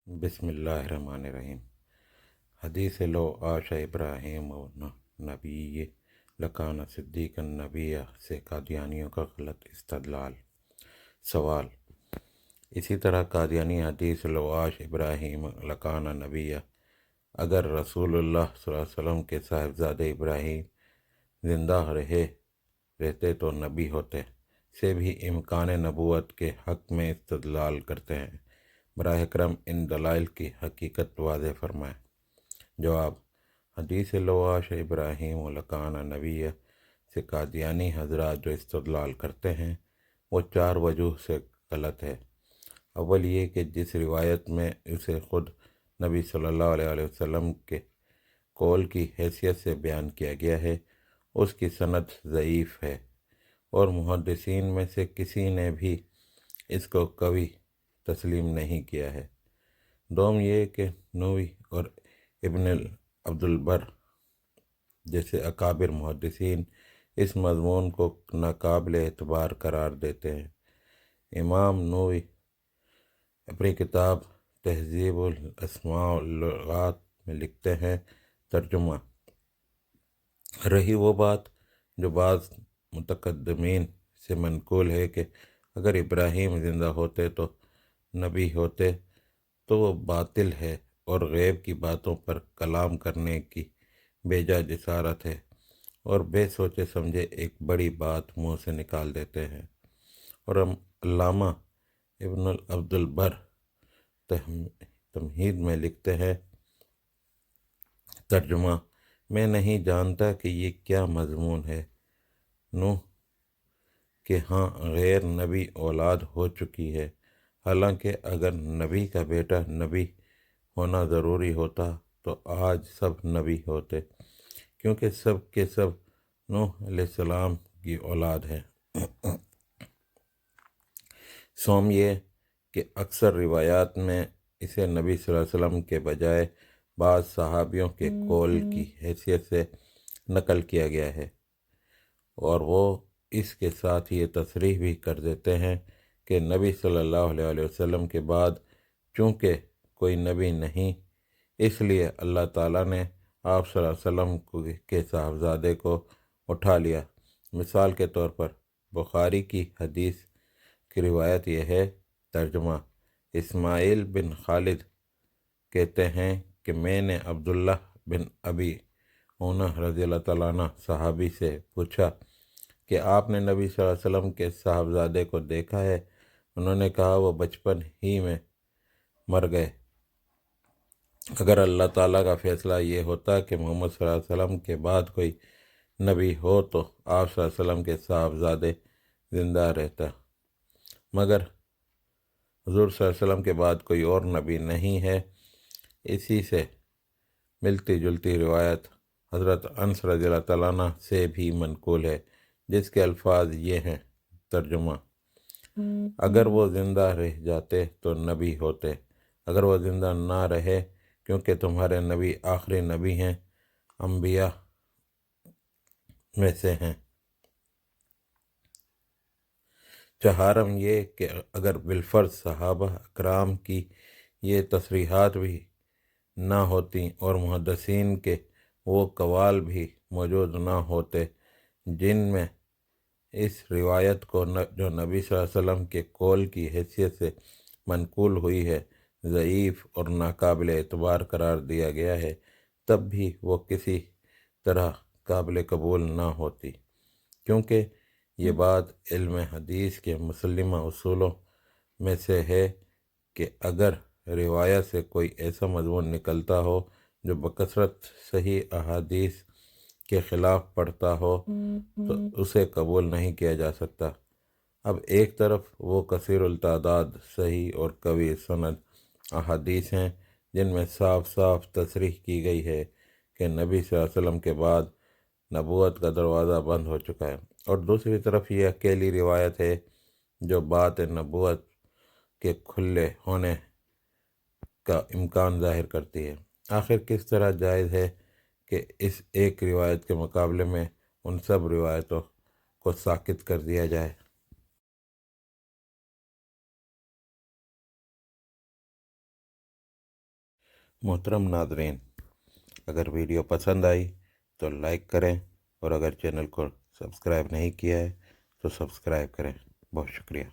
بسم اللہ الرحمن الرحیم۔ حدیث لو عاش ابراہیم و نبی لکان صدیق النبی سے قادیانیوں کا غلط استدلال۔ سوال: اسی طرح قادیانی حدیث لو عاش ابراہیم لکان نبی، اگر رسول اللہ صلی اللہ علیہ وسلم کے صاحبزادے ابراہیم زندہ رہتے تو نبی ہوتے، سے بھی امکان نبوت کے حق میں استدلال کرتے ہیں۔ براہ کرم ان دلائل کی حقیقت واضح فرمائیں۔ جواب: حدیث لو عاش ابراہیم لکان نبی سے قادیانی حضرات جو استدلال کرتے ہیں وہ 4 وجوہ سے غلط ہے۔ اول یہ کہ جس روایت میں اسے خود نبی صلی اللہ علیہ وسلم کے قول کی حیثیت سے بیان کیا گیا ہے اس کی سند ضعیف ہے اور محدثین میں سے کسی نے بھی اس کو قوی تسلیم نہیں کیا ہے۔ دوم یہ کہ نووی اور ابن عبد البر جیسے اکابر محدثین اس مضمون کو ناقابل اعتبار قرار دیتے ہیں۔ امام نووی اپنی کتاب تہذیب الاسماء واللغات میں لکھتے ہیں: ترجمہ: رہی وہ بات جو بعض متقدمین سے منقول ہے کہ اگر ابراہیم زندہ ہوتے تو نبی ہوتے، تو وہ باطل ہے اور غیب کی باتوں پر کلام کرنے کی بے جا جسارت ہے اور بے سوچے سمجھے ایک بڑی بات منہ سے نکال دیتے ہیں۔ اور علامہ ابن عبد البر تمہید میں لکھتے ہیں: ترجمہ: میں نہیں جانتا کہ یہ کیا مضمون ہے۔ نوح کہ ہاں غیر نبی اولاد ہو چکی ہے، حالانکہ اگر نبی کا بیٹا نبی ہونا ضروری ہوتا تو آج سب نبی ہوتے، کیونکہ سب کے سب نوح علیہ السلام کی اولاد ہیں۔ سوم یہ کہ اکثر روایات میں اسے نبی صلی اللہ علیہ وسلم کے بجائے بعض صحابیوں کے قول کی حیثیت سے نقل کیا گیا ہے، اور وہ اس کے ساتھ یہ تصریح بھی کر دیتے ہیں کہ نبی صلی اللہ علیہ وسلم کے بعد چونکہ کوئی نبی نہیں، اس لیے اللہ تعالیٰ نے آپ صلی اللہ علیہ وسلم کے صاحبزادے کو اٹھا لیا۔ مثال کے طور پر بخاری کی حدیث کی روایت یہ ہے۔ ترجمہ: اسماعیل بن خالد کہتے ہیں کہ میں نے عبداللہ بن ابی اونہ رضی اللہ تعالیٰ عنہ صحابی سے پوچھا کہ آپ نے نبی صلی اللہ علیہ وسلم کے صاحبزادے کو دیکھا ہے؟ انہوں نے کہا وہ بچپن ہی میں مر گئے۔ اگر اللہ تعالیٰ کا فیصلہ یہ ہوتا کہ محمد صلی اللہ علیہ وسلم کے بعد کوئی نبی ہو تو آپ صلی اللہ علیہ وسلم کے صاحبزادے زندہ رہتا، مگر حضور صلی اللہ علیہ وسلم کے بعد کوئی اور نبی نہیں ہے۔ اسی سے ملتی جلتی روایت حضرت انس رضی اللہ تعالیٰ عنہ سے بھی منقول ہے جس کے الفاظ یہ ہیں۔ ترجمہ: اگر وہ زندہ رہ جاتے تو نبی ہوتے، اگر وہ زندہ نہ رہے کیونکہ تمہارے نبی آخری نبی ہیں، انبیاء میں سے ہیں۔ چہارم یہ کہ اگر بالفرض صحابہ اکرام کی یہ تصریحات بھی نہ ہوتیں اور محدثین کے وہ اقوال بھی موجود نہ ہوتے جن میں اس روایت کو جو نبی صلی اللہ علیہ وسلم کے قول کی حیثیت سے منقول ہوئی ہے ضعیف اور ناقابل اعتبار قرار دیا گیا ہے، تب بھی وہ کسی طرح قابل قبول نہ ہوتی، کیونکہ یہ بات علم حدیث کے مسلمہ اصولوں میں سے ہے کہ اگر روایت سے کوئی ایسا مضمون نکلتا ہو جو بکثرت صحیح احادیث کے خلاف پڑتا ہو تو اسے قبول نہیں کیا جا سکتا۔ اب ایک طرف وہ کثیر التعداد صحیح اور قوی سند احادیث ہیں جن میں صاف صاف تصریح کی گئی ہے کہ نبی صلی اللہ علیہ وسلم کے بعد نبوت کا دروازہ بند ہو چکا ہے، اور دوسری طرف یہ اکیلی روایت ہے جو بات نبوت کے کھلے ہونے کا امکان ظاہر کرتی ہے۔ آخر کس طرح جائز ہے کہ اس ایک روایت کے مقابلے میں ان سب روایتوں کو ساقط کر دیا جائے؟ محترم ناظرین، اگر ویڈیو پسند آئی تو لائک کریں، اور اگر چینل کو سبسکرائب نہیں کیا ہے تو سبسکرائب کریں۔ بہت شکریہ۔